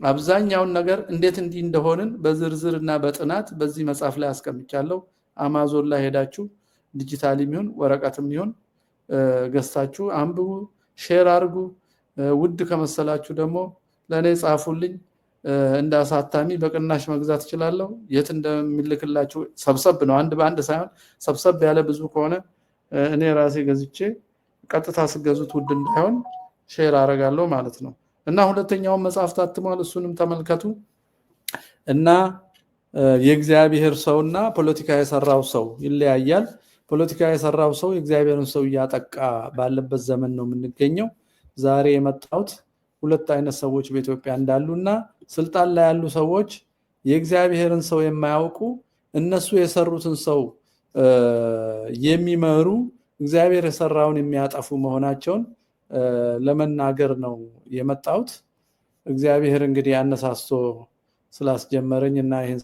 አብዛኛውን ነገር እንዴት እንዲህ እንደሆንን በዝርዝርና በጥናት በዚህ መጽሐፍ ላይ አስቀምጫለሁ። አማዞን ላይ ሄዳችሁ ዲጂታልም ይሁን ወረቀትም ይሁን ገዝታችሁ አንብቡ፣ ሼር አድርጉ። ውድ ከመሰላችሁ ደግሞ ለኔ ጻፉልኝ። እንደ አሳታሚ በቅናሽ መግዛት እችላለሁ። የት እንደሚልክላችሁ ሰብሰብ ነው፣ አንድ በአንድ ሳይሆን ሰብሰብ ያለ ብዙ ከሆነ እኔ ራሴ ገዝቼ ቀጥታ ስገዙት ውድ እንዳይሆን ሼር አደርጋለሁ ማለት ነው። እና ሁለተኛውን መጽሐፍ ታትሟል፣ እሱንም ተመልከቱ። እና የእግዚአብሔር ሰውና ፖለቲካ የሰራው ሰው ይለያያል። ፖለቲካ የሰራው ሰው የእግዚአብሔርን ሰው እያጠቃ ባለበት ዘመን ነው የምንገኘው። ዛሬ የመጣሁት ሁለት አይነት ሰዎች በኢትዮጵያ እንዳሉና ስልጣን ላይ ያሉ ሰዎች የእግዚአብሔርን ሰው የማያውቁ እነሱ የሰሩትን ሰው የሚመሩ እግዚአብሔር የሰራውን የሚያጠፉ መሆናቸውን ለመናገር ነው የመጣሁት። እግዚአብሔር እንግዲህ አነሳስቶ ስላስጀመረኝ እና ይሄን